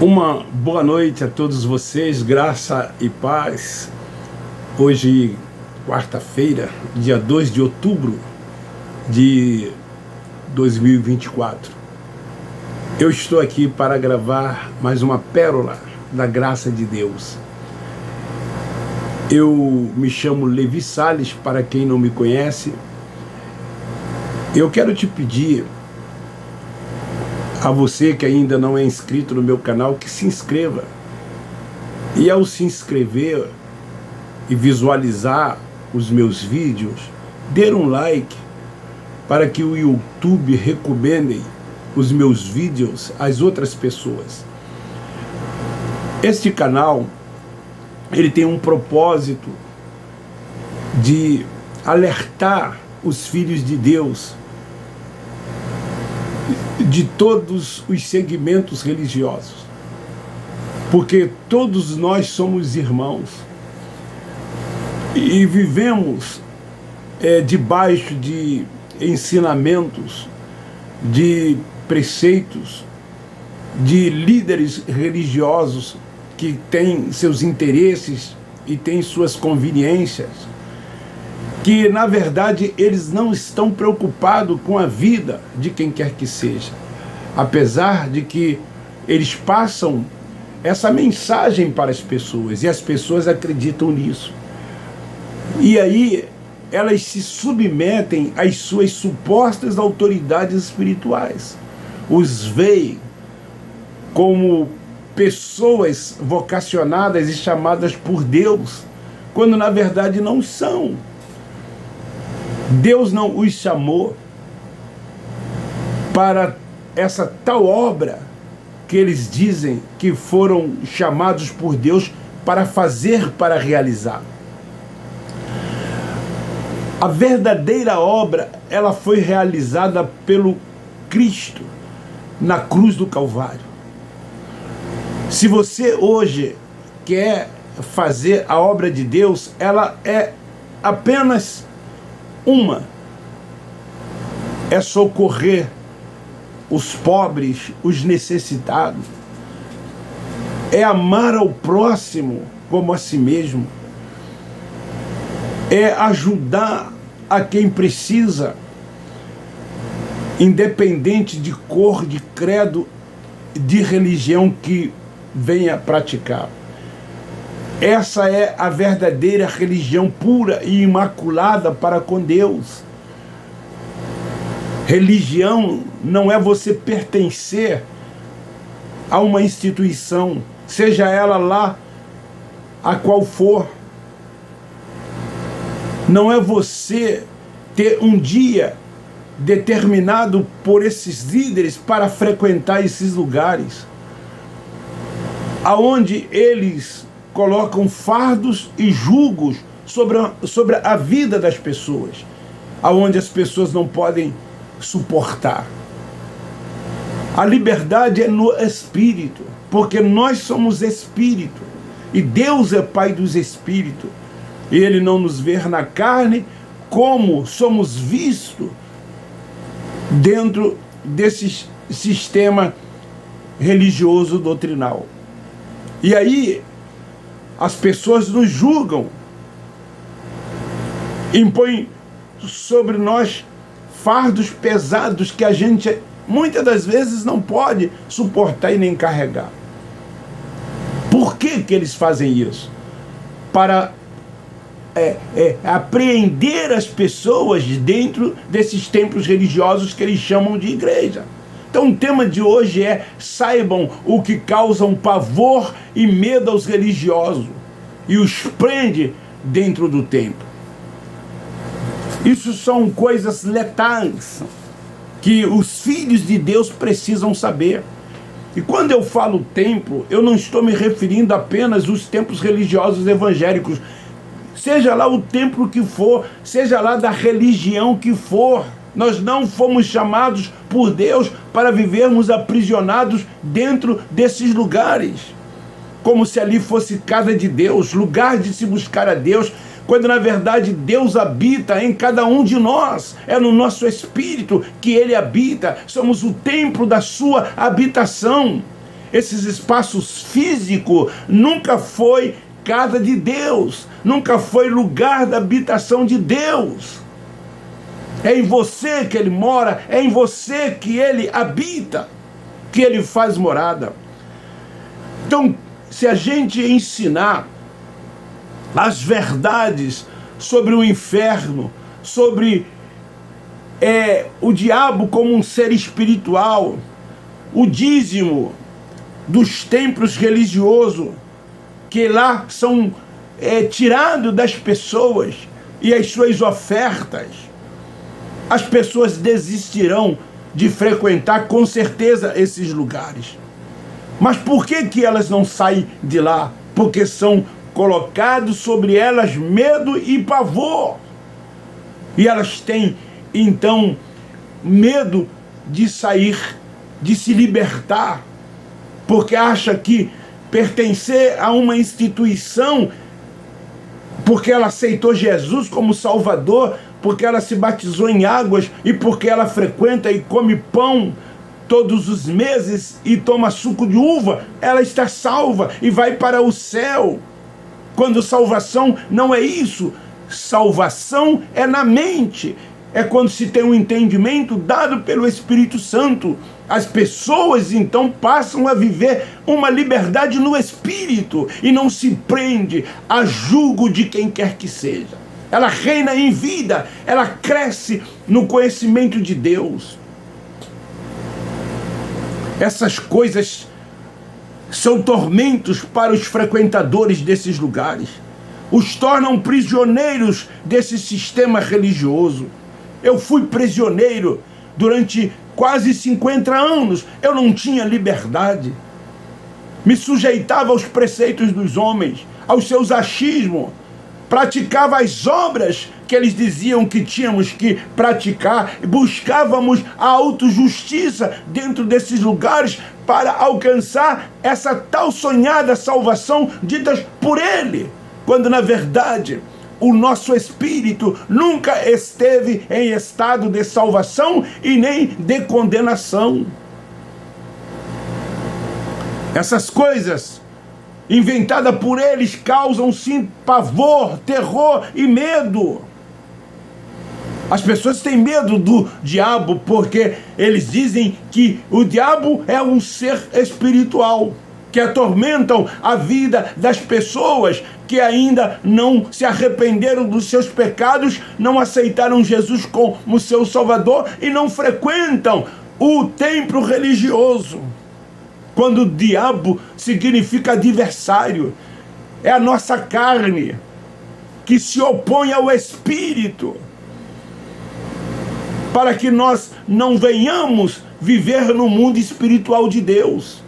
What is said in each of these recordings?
Uma boa noite a todos vocês, graça e paz. Hoje, quarta-feira, dia 2 de outubro de 2024. Eu estou aqui para gravar mais uma pérola da graça de Deus. Eu me chamo Levi Salles, para quem não me conhece. Eu quero te pedir a você que ainda não é inscrito no meu canal, que se inscreva. E ao se inscrever e visualizar os meus vídeos, dê um like para que o YouTube recomende os meus vídeos às outras pessoas. Este canal, ele tem um propósito de alertar os filhos de Deus de todos os segmentos religiosos, porque todos nós somos irmãos e vivemos debaixo de ensinamentos, de preceitos, de líderes religiosos que têm seus interesses e têm suas conveniências, que na verdade eles não estão preocupados com a vida de quem quer que seja, apesar de que eles passam essa mensagem para as pessoas e as pessoas acreditam nisso. E aí elas se submetem às suas supostas autoridades espirituais, os veem como pessoas vocacionadas e chamadas por Deus, quando na verdade não são. Deus não os chamou para essa tal obra que eles dizem que foram chamados por Deus para fazer, para realizar. A verdadeira obra, ela foi realizada pelo Cristo na cruz do Calvário. Se você hoje quer fazer a obra de Deus, ela é apenas uma: é socorrer os pobres, os necessitados, é amar ao próximo como a si mesmo, é ajudar a quem precisa, independente de cor, de credo, de religião que venha praticar. Essa é a verdadeira religião pura e imaculada para com Deus. Religião não é você pertencer a uma instituição, seja ela lá a qual for. Não é você ter um dia determinado por esses líderes para frequentar esses lugares, aonde eles colocam fardos e julgos sobre a vida das pessoas, aonde as pessoas não podem suportar. A liberdade é no espírito, porque nós somos espírito, e Deus é Pai dos espíritos, e Ele não nos vê na carne como somos vistos dentro desse sistema religioso doutrinal. E aí as pessoas nos julgam, impõem sobre nós fardos pesados que a gente muitas das vezes não pode suportar e nem carregar. Por que eles fazem isso? Para apreender as pessoas dentro desses templos religiosos que eles chamam de igreja. Então o tema de hoje é: saibam o que causam pavor e medo aos religiosos e os prende dentro do templo. Isso são coisas letais que os filhos de Deus precisam saber. E quando eu falo templo, eu não estou me referindo apenas aos templos religiosos evangélicos, seja lá o templo que for, seja lá da religião que for. Nós não fomos chamados por Deus para vivermos aprisionados dentro desses lugares, como se ali fosse casa de Deus, lugar de se buscar a Deus, quando na verdade Deus habita em cada um de nós. É no nosso espírito que Ele habita, somos o templo da sua habitação. esses espaços físicos, nunca foi casa de Deus, nunca foi lugar da habitação de Deus. É em você que ele mora, é em você que ele habita, que ele faz morada. Então, se a gente ensinar as verdades sobre o inferno, sobre o diabo como um ser espiritual, o dízimo dos templos religiosos, que lá são tirados das pessoas, e as suas ofertas, as pessoas desistirão de frequentar com certeza esses lugares. Mas por que elas não saem de lá? Porque são colocados sobre elas medo e pavor. E elas têm, então, medo de sair, de se libertar, porque acha que pertencer a uma instituição, porque ela aceitou Jesus como Salvador, porque ela se batizou em águas e porque ela frequenta e come pão todos os meses e toma suco de uva, ela está salva e vai para o céu. Quando salvação não é isso. Salvação é na mente. É quando se tem um entendimento dado pelo Espírito Santo. As pessoas então passam a viver uma liberdade no Espírito e não se prende a julgo de quem quer que seja. Ela reina em vida, ela cresce no conhecimento de Deus. Essas coisas são tormentos para os frequentadores desses lugares. Os tornam prisioneiros desse sistema religioso. Eu fui prisioneiro durante quase 50 anos. Eu não tinha liberdade. Me sujeitava aos preceitos dos homens, aos seus achismos. Praticava as obras que eles diziam que tínhamos que praticar. Buscávamos a autojustiça dentro desses lugares para alcançar essa tal sonhada salvação dita por ele. Quando na verdade o nosso espírito nunca esteve em estado de salvação e nem de condenação. Essas coisas inventadas por eles causam sim pavor, terror e medo. As pessoas têm medo do diabo porque eles dizem que o diabo é um ser espiritual que atormentam a vida das pessoas que ainda não se arrependeram dos seus pecados, não aceitaram Jesus como seu Salvador e não frequentam o templo religioso. Quando o diabo significa adversário, é a nossa carne que se opõe ao Espírito, para que nós não venhamos viver no mundo espiritual de Deus.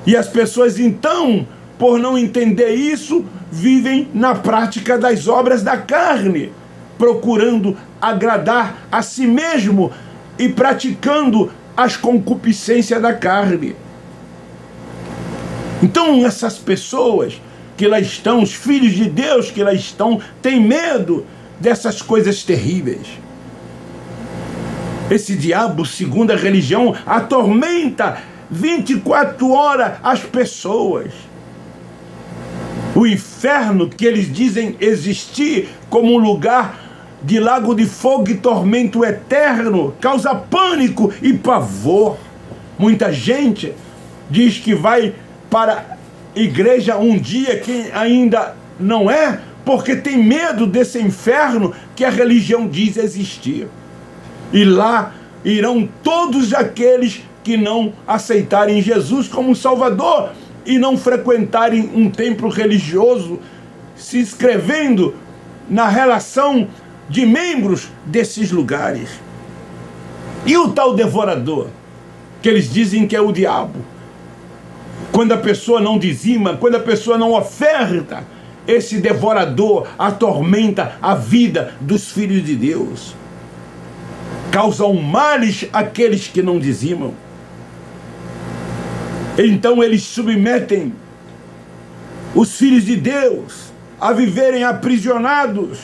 E as pessoas então, por não entender isso, vivem na prática das obras da carne, procurando agradar a si mesmo e praticando as concupiscências da carne. Então essas pessoas que lá estão, os filhos de Deus que lá estão, têm medo dessas coisas terríveis. Esse diabo, segundo a religião, atormenta 24 horas as pessoas. O inferno que eles dizem existir como um lugar de lago de fogo e tormento eterno causa pânico e pavor. Muita gente diz que vai para a igreja um dia que ainda não é, porque tem medo desse inferno que a religião diz existir. E lá irão todos aqueles que não aceitarem Jesus como Salvador e não frequentarem um templo religioso, se inscrevendo na relação de membros desses lugares. E o tal devorador, que eles dizem que é o diabo, quando a pessoa não dizima, quando a pessoa não oferta, esse devorador atormenta a vida dos filhos de Deus, causam males àqueles que não dizimam. Então eles submetem os filhos de Deus a viverem aprisionados,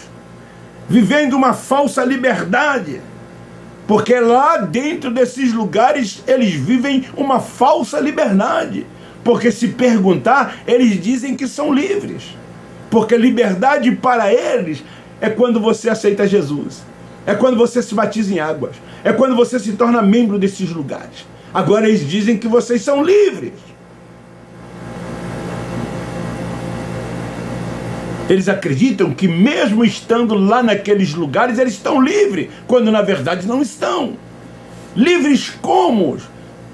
vivendo uma falsa liberdade, Porque lá dentro desses lugares eles vivem uma falsa liberdade. Porque se perguntar, eles dizem que são livres. Porque liberdade para eles é quando você aceita Jesus. É quando você se batiza em águas. É quando você se torna membro desses lugares. Agora eles dizem que vocês são livres. Eles acreditam que mesmo estando lá naqueles lugares, eles estão livres, quando na verdade não estão. Livres como?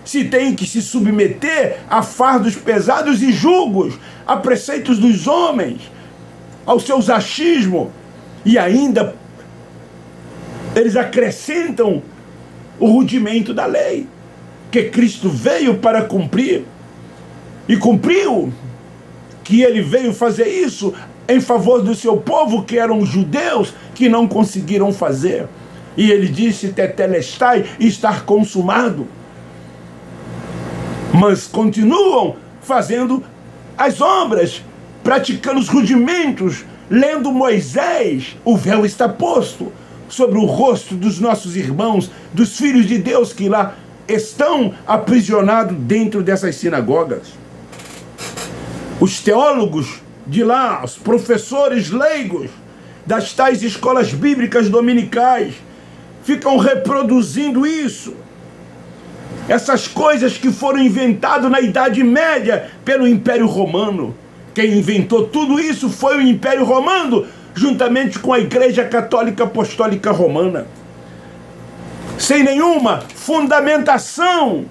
Se têm que se submeter a fardos pesados e julgos, a preceitos dos homens, aos seus achismos, e ainda eles acrescentam o rudimento da lei, que Cristo veio para cumprir, e cumpriu, que ele veio fazer isso em favor do seu povo, que eram judeus, que não conseguiram fazer. E ele disse, tetelestai, estar consumado. Mas continuam fazendo as obras, praticando os rudimentos, lendo Moisés. O véu está posto sobre o rosto dos nossos irmãos, dos filhos de Deus que lá estão aprisionados dentro dessas sinagogas. Os teólogos de lá, os professores leigos das tais escolas bíblicas dominicais ficam reproduzindo isso. Essas coisas que foram inventadas na Idade Média pelo Império Romano. Quem inventou tudo isso foi o Império Romano, juntamente com a Igreja Católica Apostólica Romana. Sem nenhuma fundamentação.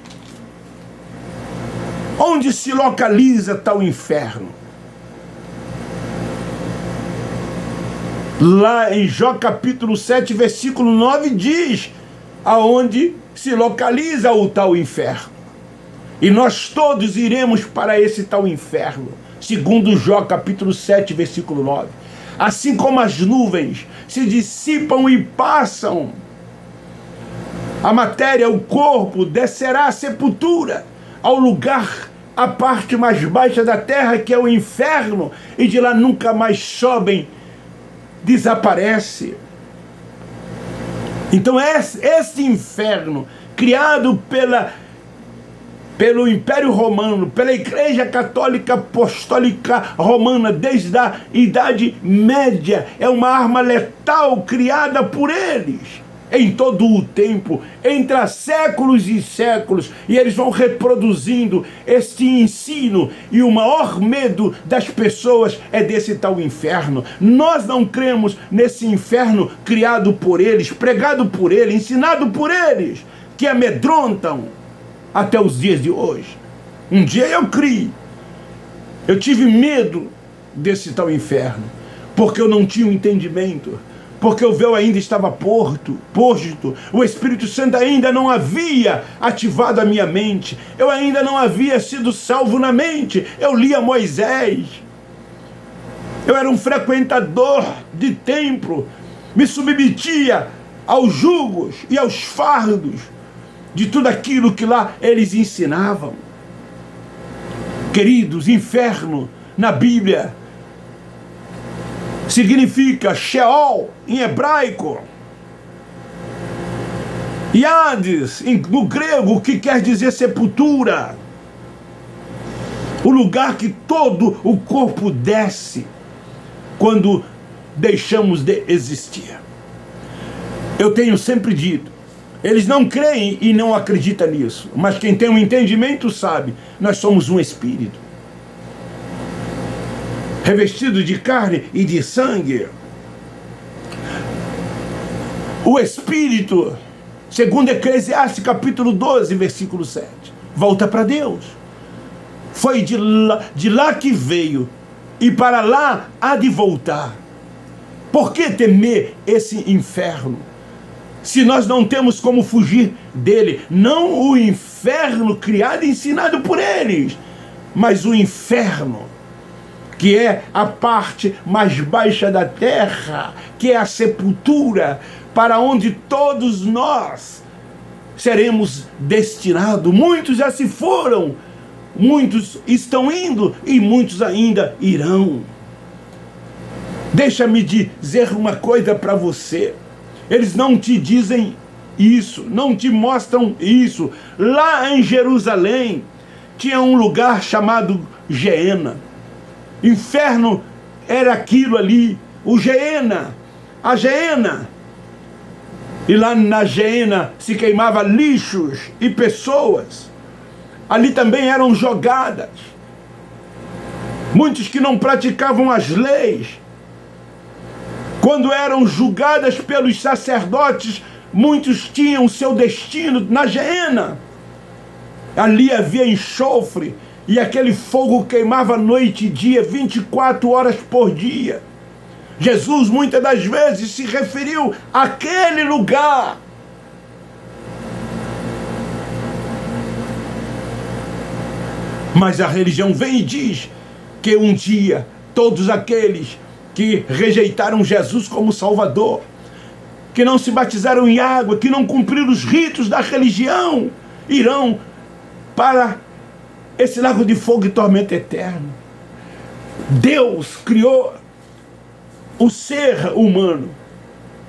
Onde se localiza tal inferno? Lá em Jó capítulo 7, versículo 9, diz aonde se localiza o tal inferno. E nós todos iremos para esse tal inferno, segundo Jó capítulo 7, versículo 9. Assim como as nuvens se dissipam e passam, a matéria, o corpo, descerá à sepultura, ao lugar, a parte mais baixa da terra, que é o inferno, e de lá nunca mais sobem, desaparece. Então esse inferno, criado pelo Império Romano, pela Igreja Católica Apostólica Romana, desde a Idade Média, é uma arma letal criada por eles em todo o tempo, entre séculos e séculos, e eles vão reproduzindo este ensino, e o maior medo das pessoas é desse tal inferno. Nós não cremos nesse inferno criado por eles, pregado por eles, ensinado por eles, que amedrontam até os dias de hoje. Um dia eu criei, eu tive medo desse tal inferno, porque eu não tinha um entendimento, porque o véu ainda estava posto, o Espírito Santo ainda não havia ativado a minha mente, eu ainda não havia sido salvo na mente. Eu lia Moisés, eu era um frequentador de templo, me submetia aos julgos e aos fardos de tudo aquilo que lá eles ensinavam. Queridos, inferno na Bíblia significa Sheol em hebraico, e Hades no grego, que quer dizer sepultura, o lugar que todo o corpo desce quando deixamos de existir. Eu tenho sempre dito, eles não creem e não acreditam nisso, mas quem tem um entendimento sabe, nós somos um espírito revestido de carne e de sangue. O Espírito, segundo Eclesiastes capítulo 12, versículo 7, volta para Deus. Foi de lá que veio, e para lá há de voltar. Por que temer esse inferno, se nós não temos como fugir dele? Não o inferno criado e ensinado por eles, mas o inferno que é a parte mais baixa da terra, que é a sepultura, para onde todos nós seremos destinados. Muitos já se foram, muitos estão indo e muitos ainda irão. Deixa-me dizer uma coisa para você. Eles não te dizem isso, não te mostram isso. Lá em Jerusalém tinha um lugar chamado Geena. Inferno era aquilo ali, o Geena, a Geena. E lá na Geena se queimava lixos e pessoas. Ali também eram jogadas muitos que não praticavam as leis. Quando eram julgadas pelos sacerdotes, muitos tinham seu destino na Geena. Ali havia enxofre, e aquele fogo queimava noite e dia, 24 horas por dia. Jesus muitas das vezes se referiu àquele lugar. Mas a religião vem e diz que um dia todos aqueles que rejeitaram Jesus como Salvador, que não se batizaram em água, que não cumpriram os ritos da religião, irão para esse lago de fogo e tormento eterno. Deus criou o ser humano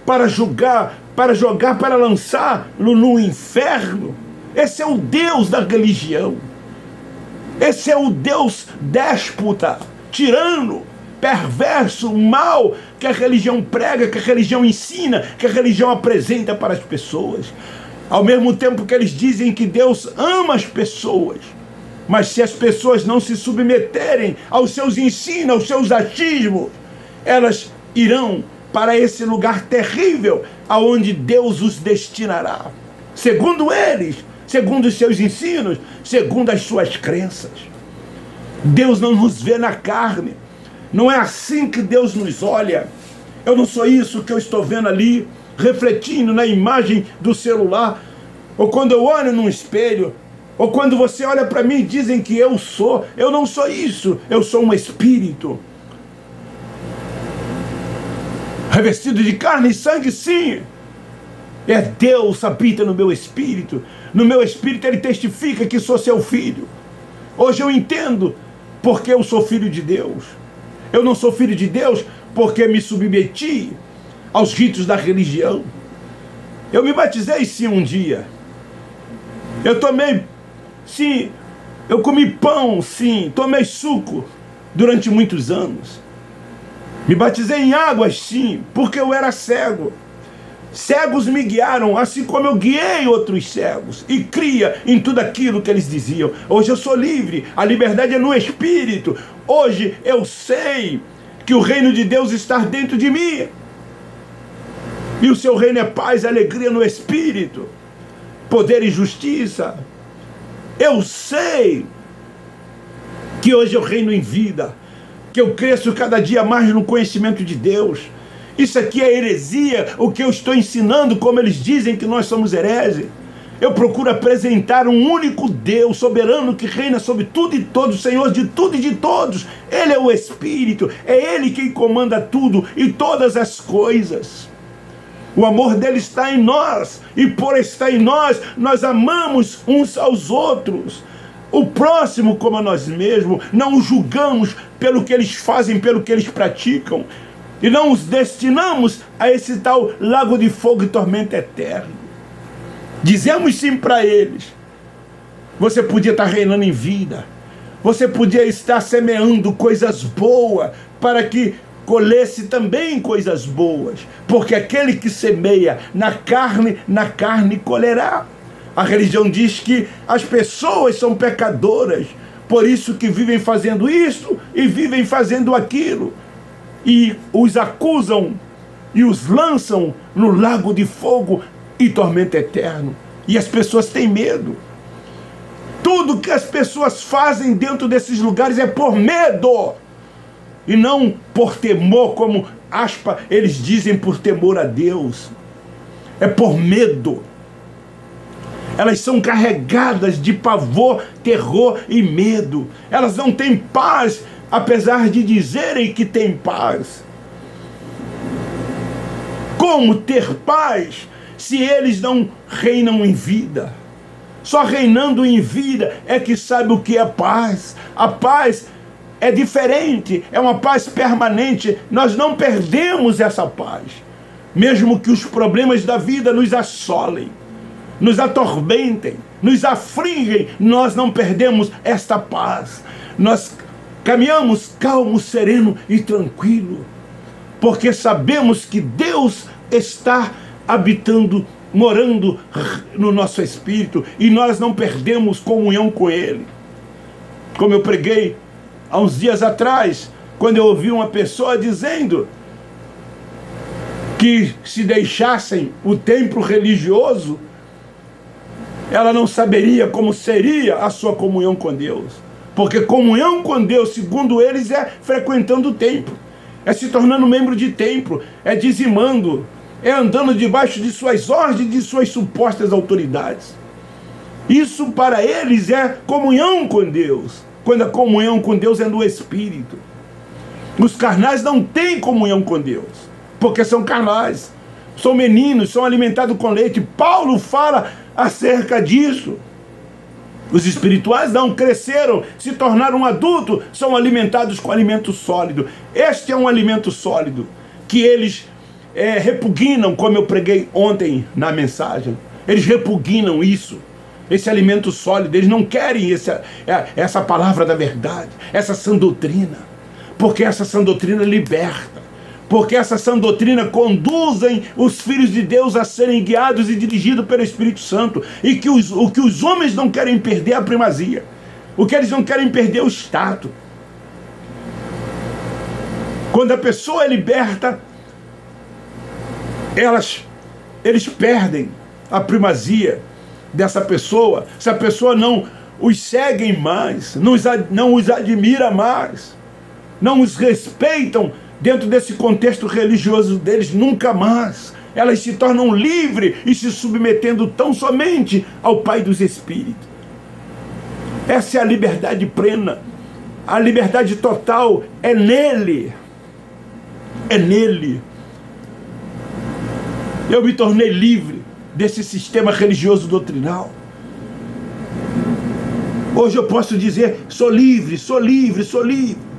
para julgar, para jogar, para lançá-lo no inferno. Esse é o Deus da religião. Esse é o Deus déspota, tirano, perverso, mau, que a religião prega, que a religião ensina, que a religião apresenta para as pessoas. Ao mesmo tempo que eles dizem que Deus ama as pessoas, mas se as pessoas não se submeterem aos seus ensinos, aos seus achismos, elas irão para esse lugar terrível, aonde Deus os destinará. Segundo eles, segundo os seus ensinos, segundo as suas crenças. Deus não nos vê na carne. Não é assim que Deus nos olha. Eu não sou isso que eu estou vendo ali, refletindo na imagem do celular, ou quando eu olho num espelho, ou quando você olha para mim e dizem que eu não sou isso, eu sou um espírito. Revestido de carne e sangue, sim. É Deus habita no meu espírito. No meu espírito ele testifica que sou seu filho. Hoje eu entendo porque eu sou filho de Deus. Eu não sou filho de Deus porque me submeti aos ritos da religião. Eu me batizei sim um dia. Eu tomei, sim, eu comi pão, sim, tomei suco durante muitos anos. Me batizei em águas, sim, porque eu era cego. Cegos me guiaram, assim como eu guiei outros cegos, e cria em tudo aquilo que eles diziam. Hoje eu sou livre, a liberdade é no Espírito. Hoje eu sei que o reino de Deus está dentro de mim. E o seu reino é paz, alegria no Espírito, poder e justiça. Eu sei que hoje eu reino em vida, que eu cresço cada dia mais no conhecimento de Deus. Isso aqui é heresia, o que eu estou ensinando, como eles dizem que nós somos hereges. Eu procuro apresentar um único Deus soberano que reina sobre tudo e todos, Senhor de tudo e de todos. Ele é o Espírito, é Ele quem comanda tudo e todas as coisas. O amor dele está em nós, e por estar em nós, nós amamos uns aos outros. O próximo como a nós mesmos, não os julgamos pelo que eles fazem, pelo que eles praticam. E não os destinamos a esse tal lago de fogo e tormento eterno. Dizemos sim para eles. Você podia estar reinando em vida. Você podia estar semeando coisas boas para que colhesse também coisas boas. Porque aquele que semeia na carne colherá. A religião diz que as pessoas são pecadoras. Por isso que vivem fazendo isso e vivem fazendo aquilo. E os acusam e os lançam no lago de fogo e tormento eterno. E as pessoas têm medo. Tudo que as pessoas fazem dentro desses lugares é por medo. E não por temor, como eles dizem, por temor a Deus. É por medo. Elas são carregadas de pavor, terror e medo. Elas não têm paz, apesar de dizerem que têm paz. Como ter paz se eles não reinam em vida? Só reinando em vida é que sabe o que é paz. A paz é diferente, é uma paz permanente. Nós não perdemos essa paz. Mesmo que os problemas da vida nos assolem, nos atormentem, nos afligem, nós não perdemos esta paz. Nós caminhamos calmo, sereno e tranquilo, porque sabemos que Deus está habitando, morando no nosso espírito, e nós não perdemos comunhão com Ele. Como eu preguei há uns dias atrás, quando eu ouvi uma pessoa dizendo que se deixassem o templo religioso, ela não saberia como seria a sua comunhão com Deus. Porque comunhão com Deus, segundo eles, é frequentando o templo, é se tornando membro de templo, é dizimando, é andando debaixo de suas ordens, de suas supostas autoridades. Isso para eles é comunhão com Deus, quando a comunhão com Deus é no Espírito. Os carnais não têm comunhão com Deus, porque são carnais, são meninos, são alimentados com leite. Paulo fala acerca disso. Os espirituais não cresceram, se tornaram adultos, são alimentados com alimento sólido. Este é um alimento sólido que eles repugnam, como eu preguei ontem na mensagem. Eles repugnam isso, esse alimento sólido. Eles não querem essa palavra da verdade, essa sã doutrina, porque essa sã doutrina liberta, porque essa sã doutrina conduzem os filhos de Deus a serem guiados e dirigidos pelo Espírito Santo, e que o que os homens não querem perder é a primazia, o que eles não querem perder é o status. Quando a pessoa é liberta, eles perdem a primazia dessa pessoa. Se a pessoa não os segue mais, não os admira mais, não os respeitam dentro desse contexto religioso deles, nunca mais. Elas se tornam livres e se submetendo tão somente ao Pai dos Espíritos. Essa é a liberdade plena. A liberdade total é nele. É nele. Eu me tornei livre desse sistema religioso doutrinal. Hoje eu posso dizer, sou livre, sou livre, sou livre.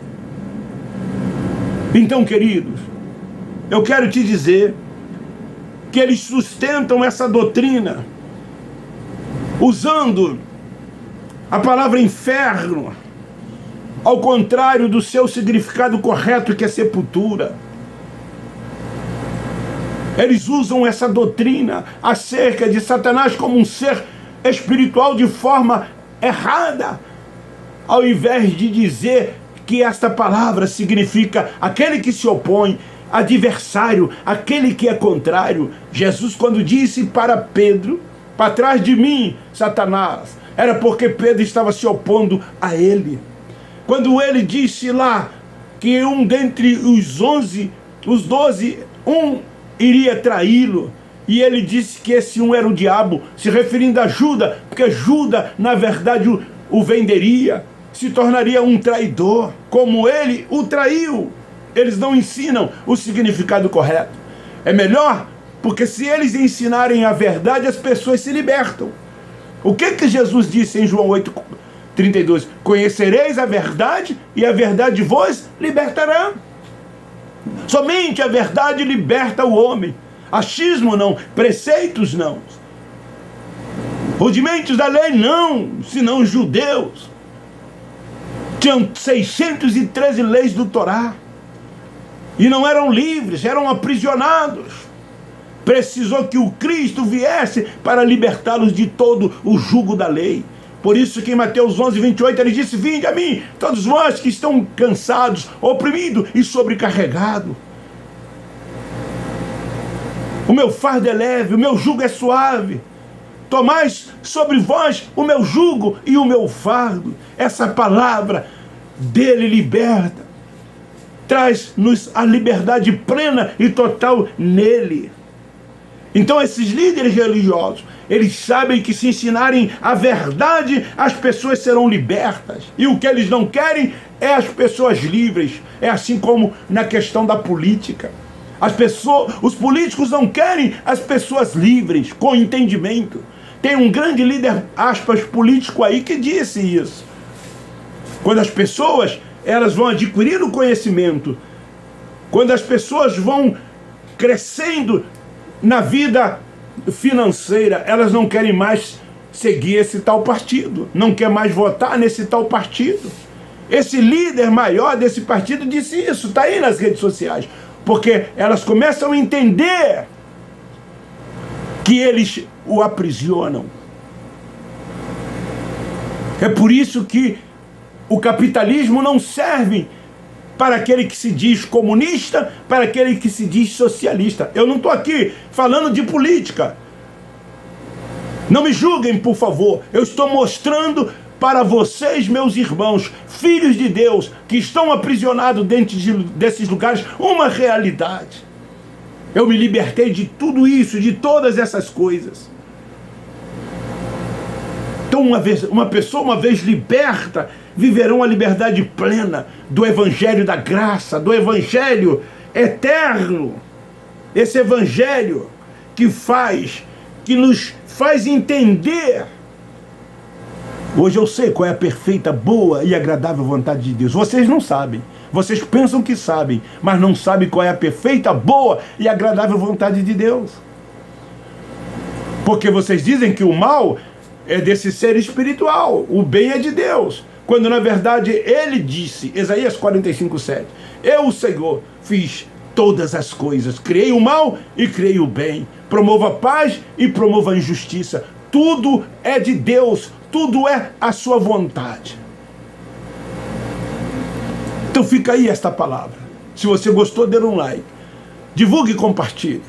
Então, queridos, eu quero te dizer que eles sustentam essa doutrina usando a palavra inferno ao contrário do seu significado correto, que é sepultura. Eles usam essa doutrina acerca de Satanás como um ser espiritual de forma errada, ao invés de dizer que esta palavra significa aquele que se opõe, adversário, aquele que é contrário. Jesus, quando disse para Pedro, para trás de mim, Satanás, era porque Pedro estava se opondo a ele. Quando ele disse lá que um dentre os 12, um iria traí-lo, e ele disse que esse um era o diabo, se referindo a Judas, porque Judas, na verdade, o venderia, se tornaria um traidor, como ele o traiu. Eles não ensinam o significado correto. É melhor, porque se eles ensinarem a verdade, as pessoas se libertam. O que Jesus disse em João 8:32? Conhecereis a verdade, e a verdade vos libertará. Somente a verdade liberta o homem. Achismo não, preceitos não, rudimentos da lei não, senão os judeus tinham 613 leis do Torá e não eram livres, eram aprisionados. Precisou que o Cristo viesse para libertá-los de todo o jugo da lei. Por isso que em Mateus 11:28 ele disse: vinde a mim, todos vós que estão cansados, oprimidos e sobrecarregados. O meu fardo é leve, o meu jugo é suave. Tomais sobre vós o meu jugo e o meu fardo. Essa palavra dele liberta, traz-nos a liberdade plena e total nele. Então esses líderes religiosos, eles sabem que se ensinarem a verdade, as pessoas serão libertas. E o que eles não querem é as pessoas livres. É assim como na questão da política. Os políticos não querem as pessoas livres, com entendimento. Tem um grande líder, aspas, político aí que disse isso. Quando as pessoas, elas vão adquirir o conhecimento, quando as pessoas vão crescendo na vida financeira, elas não querem mais seguir esse tal partido, não quer mais votar nesse tal partido. Esse líder maior desse partido disse isso, está aí nas redes sociais, porque elas começam a entender que eles o aprisionam. É por isso que o capitalismo não serve para aquele que se diz comunista, para aquele que se diz socialista. Eu não estou aqui falando de política. Não me julguem, por favor. Eu estou mostrando para vocês, meus irmãos, filhos de Deus, que estão aprisionados dentro desses lugares, uma realidade. Eu me libertei de tudo isso, de todas essas coisas. Então, uma pessoa, uma vez liberta, viverão a liberdade plena do evangelho da graça, do evangelho eterno. Esse evangelho que nos faz entender. Hoje eu sei qual é a perfeita, boa e agradável vontade de Deus. Vocês não sabem. Vocês pensam que sabem, mas não sabem qual é a perfeita, boa e agradável vontade de Deus. Porque vocês dizem que o mal é desse ser espiritual, o bem é de Deus. Quando na verdade ele disse, Isaías 45:7, eu, o Senhor, fiz todas as coisas, criei o mal e criei o bem, promovo a paz e promovo a injustiça. Tudo é de Deus, tudo é a sua vontade. Então fica aí esta palavra. Se você gostou, dê um like, divulgue e compartilhe.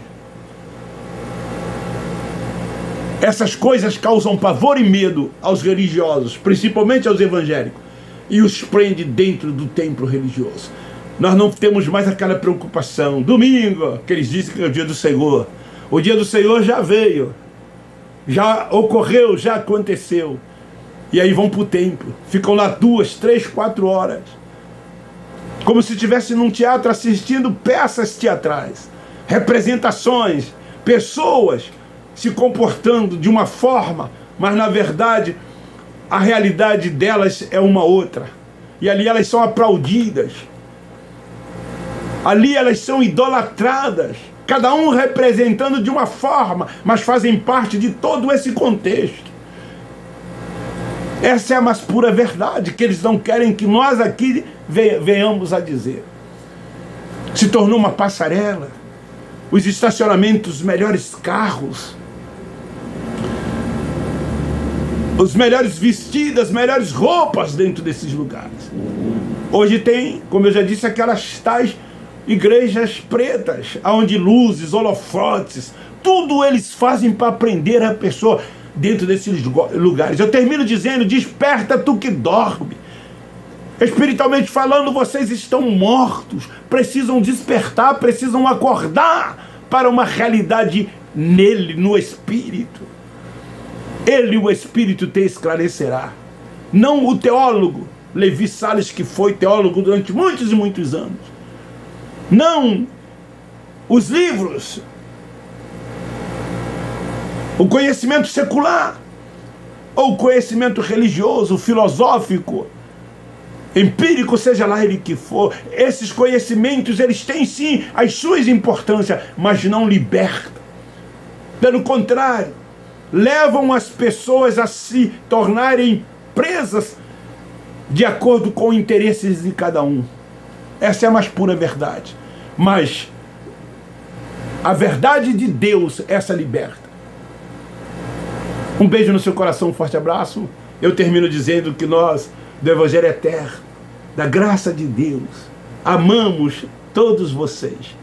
Essas coisas causam pavor e medo aos religiosos, principalmente aos evangélicos, e os prende dentro do templo religioso. Nós não temos mais aquela preocupação. Domingo, que eles dizem que é o dia do Senhor. O dia do Senhor já veio, já ocorreu, já aconteceu. E aí vão para o templo, ficam lá 2, 3, 4 horas, como se estivesse num teatro assistindo peças teatrais, representações, pessoas se comportando de uma forma, mas na verdade a realidade delas é uma outra. E ali elas são aplaudidas, ali elas são idolatradas, cada um representando de uma forma, mas fazem parte de todo esse contexto. Essa é a mais pura verdade, que eles não querem que nós aqui venhamos a dizer. Se tornou uma passarela, os estacionamentos, os melhores carros, os melhores vestidos, as melhores roupas dentro desses lugares. Hoje tem, como eu já disse, aquelas tais igrejas pretas, onde luzes, holofotes, tudo eles fazem para prender a pessoa dentro desses lugares. Eu termino dizendo, desperta tu que dorme. Espiritualmente falando, vocês estão mortos, precisam despertar, precisam acordar para uma realidade nele, no Espírito. Ele, o Espírito, te esclarecerá. Não o teólogo, Levi Salles, que foi teólogo durante muitos e muitos anos. Não os livros, o conhecimento secular, ou o conhecimento religioso, filosófico, empírico, seja lá ele que for. Esses conhecimentos, eles têm sim as suas importâncias, mas não libertam. Pelo contrário, levam as pessoas a se tornarem presas de acordo com os interesses de cada um. Essa é a mais pura verdade. Mas a verdade de Deus, essa liberta. Um beijo no seu coração, um forte abraço. Eu termino dizendo que nós, do Evangelho Eterno, da graça de Deus, amamos todos vocês.